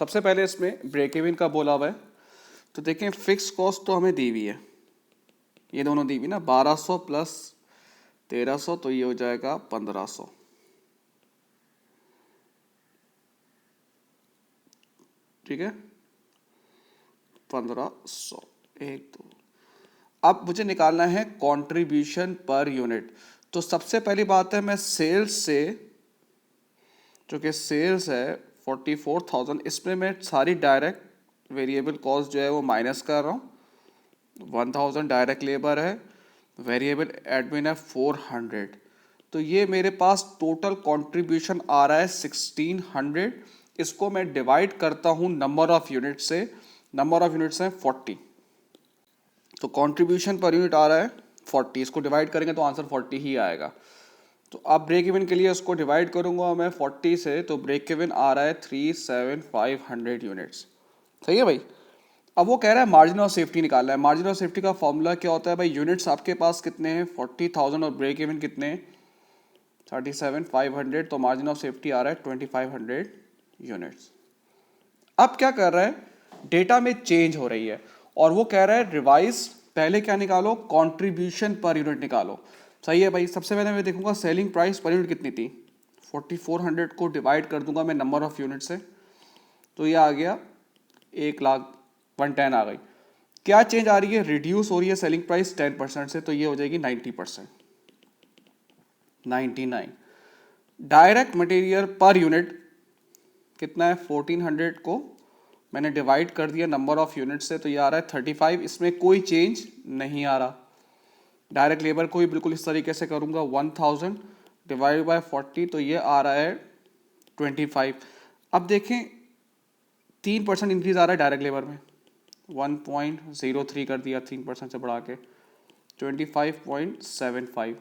सबसे पहले इसमें ब्रेक इवन का बोला हुआ है, तो देखें फिक्स कॉस्ट तो हमें दी हुई है, ये दोनों दी हुई ना, 1200 प्लस 1300, तो ये हो जाएगा 1500। ठीक है, 1500। एक दो, अब मुझे निकालना है कंट्रीब्यूशन पर यूनिट। तो सबसे पहली बात है, मैं सेल्स से, जो कि सेल्स है 44,000, इसमें मैं सारी डायरेक्ट वेरिएबल कॉस्ट जो है वो माइनस कर रहा हूँ। 1000 डायरेक्ट लेबर है, वेरिएबल एडमिन है 400, तो ये मेरे पास टोटल कंट्रीब्यूशन आ रहा है 1600। इसको मैं डिवाइड करता हूँ नंबर ऑफ यूनिट से, नंबर ऑफ यूनिट्स हैं 40, तो कंट्रीब्यूशन पर यूनिट आ रहा है 40, इसको डिवाइड करेंगे तो आंसर 40 ही आएगा। तो अब ब्रेक इवन के लिए उसको डिवाइड करूंगा मैं 40 से, तो ब्रेक इवन आ रहा है 37500 यूनिट्स। सही है भाई। अब वो कह रहा है मार्जिन ऑफ सेफ्टी निकालना है। मार्जिन ऑफ सेफ्टी का फॉर्मूला क्या होता है भाई, यूनिट्स आपके पास कितने हैं 40,000 और ब्रेक इवन कितने हैं 37,500, तो मार्जिन ऑफ सेफ्टी आ रहा है 2500 यूनिट्स। अब क्या कर रहा है, डेटा में चेंज हो रही है और वो कह रहा है रिवाइज, पहले क्या निकालो, कंट्रीब्यूशन पर यूनिट निकालो। सही है भाई। सबसे पहले मैं देखूंगा सेलिंग प्राइस पर यूनिट कितनी थी, 4400 को डिवाइड कर दूंगा मैं नंबर ऑफ यूनिट से, तो ये आ गया 1,01,10 आ गई। क्या चेंज आ रही है, रिड्यूस हो रही है सेलिंग प्राइस 10% से, तो ये हो जाएगी 90%, 99। डायरेक्ट मटेरियल पर यूनिट कितना है, 1400 को मैंने डिवाइड कर दिया नंबर ऑफ यूनिट से, तो ये आ रहा है 35, इसमें कोई चेंज नहीं आ रहा। डायरेक्ट लेबर को भी बिल्कुल इस तरीके से करूंगा, 1000 डिवाइड बाय 40, तो ये आ रहा है 25। अब देखें 3% इंक्रीज आ रहा है डायरेक्ट लेबर में, 1.03 कर दिया 3% से बढ़ा के 25.75।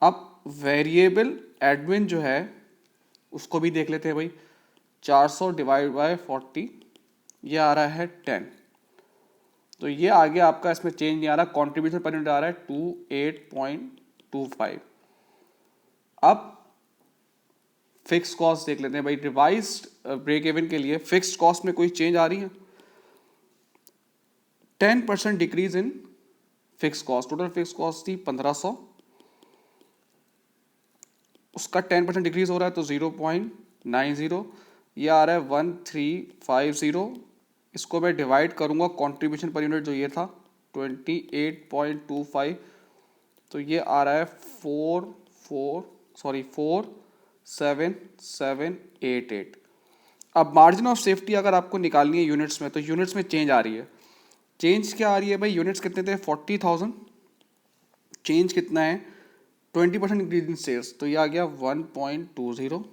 अब वेरिएबल एडमिन जो है उसको भी देख लेते हैं भाई, 400 डिवाइड बाय 40, ये आ रहा है 10, तो ये आ गया आपका, इसमें चेंज नहीं आ रहा। कंट्रीब्यूशन पर यूनिट आ रहा है 28.25। अब फिक्स कॉस्ट देख लेते हैं भाई, रिवाइज्ड ब्रेक इवन के लिए फिक्स्ड कॉस्ट में कोई चेंज आ रही है, 10% decrease in fix cost. Total fix cost थी 1500, उसका 10% डिक्रीज हो रहा है तो 0.90, ये आ रहा है 1350। इसको मैं डिवाइड करूंगा कंट्रीब्यूशन पर यूनिट जो ये था 28.25, तो ये आ रहा है 47788। अब मार्जिन ऑफ सेफ्टी अगर आपको निकालनी है यूनिट्स में, तो यूनिट्स में चेंज आ रही है। चेंज क्या आ रही है भाई, यूनिट्स कितने थे 40,000, चेंज कितना है 20% इंक्रीज इन सेल्स, तो ये आ गया 1.20,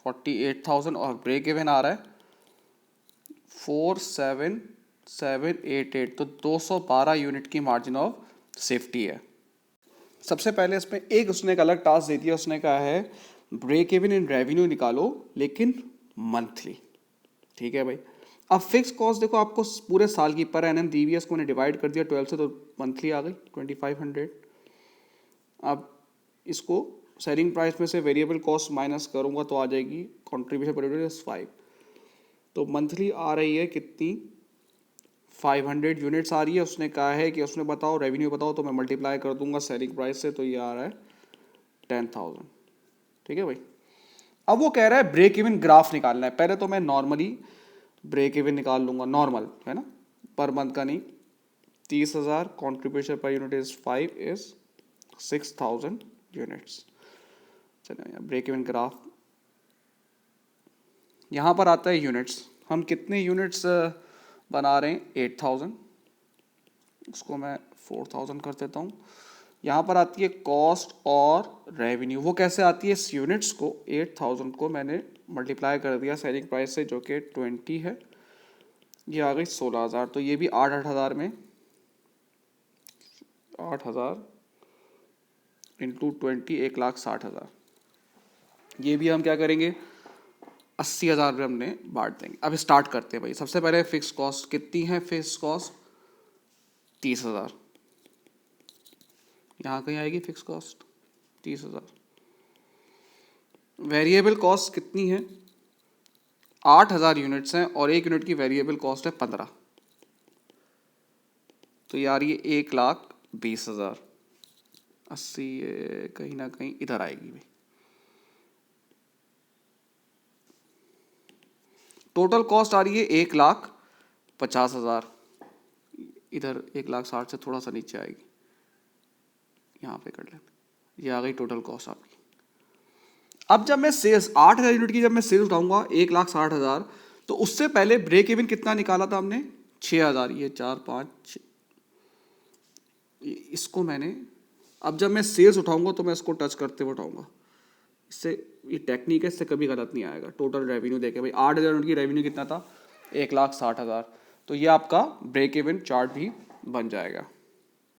48,000, और ब्रेक इवन आ रहा है 47788, तो 212 यूनिट की मार्जिन ऑफ सेफ्टी है। सबसे पहले इसमें एक उसने एक अलग टास्क दे दिया, उसने कहा है ब्रेक इवन इन रेवेन्यू निकालो लेकिन मंथली। ठीक है भाई। अब फिक्स कॉस्ट देखो आपको पूरे साल की पर एनम दी हुई है, उसको मैंने डिवाइड कर दिया 12 से, तो मंथली आ गई 2500। अब इसको सेलिंग प्राइस में से वेरिएबल कॉस्ट माइनस करूंगा तो आ जाएगी कंट्रीब्यूशन पर यूनिट 5, तो मंथली आ रही है कितनी 500 यूनिट्स आ रही है। उसने कहा है कि उसने बताओ रेवेन्यू बताओ, तो मैं मल्टीप्लाई कर दूंगा सेलिंग प्राइस से, तो ये आ रहा है 10,000। ठीक है भाई। अब वो कह रहा है ब्रेक इवन ग्राफ निकालना है। पहले तो मैं नॉर्मली ब्रेक इवन निकाल लूंगा, नॉर्मल है ना, पर मंथ का नहीं। 30,000 contribution per unit is 5 is 6,000 units. चलिए ब्रेक इवन ग्राफ, यहाँ पर आता है यूनिट्स, हम कितने यूनिट्स बना रहे हैं 8,000, उसको मैं 4,000 कर देता हूँ। यहाँ पर आती है कॉस्ट और रेवेन्यू, वो कैसे आती है, इस यूनिट्स को 8,000 को मैंने मल्टीप्लाई कर दिया सेलिंग प्राइस से जो कि 20 है, ये आ गई 16,000, तो ये भी 8,000 में 8,000 इंटू 20 1,60,000, ये भी हम क्या करेंगे 80,000 रुपये हमने बांट देंगे। अब स्टार्ट करते हैं भाई। सबसे पहले फिक्स कॉस्ट कितनी है, फिक्स कॉस्ट 30,000, यहाँ कहीं आएगी फिक्स कॉस्ट 30,000। वेरिएबल कॉस्ट कितनी है 8,000 यूनिट्स हैं और एक यूनिट की वेरिएबल कॉस्ट है 15, तो यार ये 1,20,000, 80 ये कहीं ना कहीं इधर आएगी भाई। टोटल कॉस्ट आ रही है 1,50,000, इधर 1,60,000 से थोड़ा सा नीचे आएगी, यहाँ पे कर लेते, ये आ गई टोटल कॉस्ट आपकी। अब जब मैं सेल्स 8,000 यूनिट की जब मैं सेल्स उठाऊंगा 1,60,000, तो उससे पहले ब्रेक इवन कितना निकाला था हमने 6,000, ये 4 5 6, इसको मैंने, अब जब मैं सेल्स उठाऊंगा तो मैं इसको टच करते हुए उठाऊंगा, इससे ये टेक्निक है, इससे कभी गलत नहीं आएगा। टोटल रेवेन्यू देखे भाई 8,000 यूनिट की रेवेन्यू कितना था 1,60,000, तो ये आपका ब्रेक इवन चार्ट भी बन जाएगा।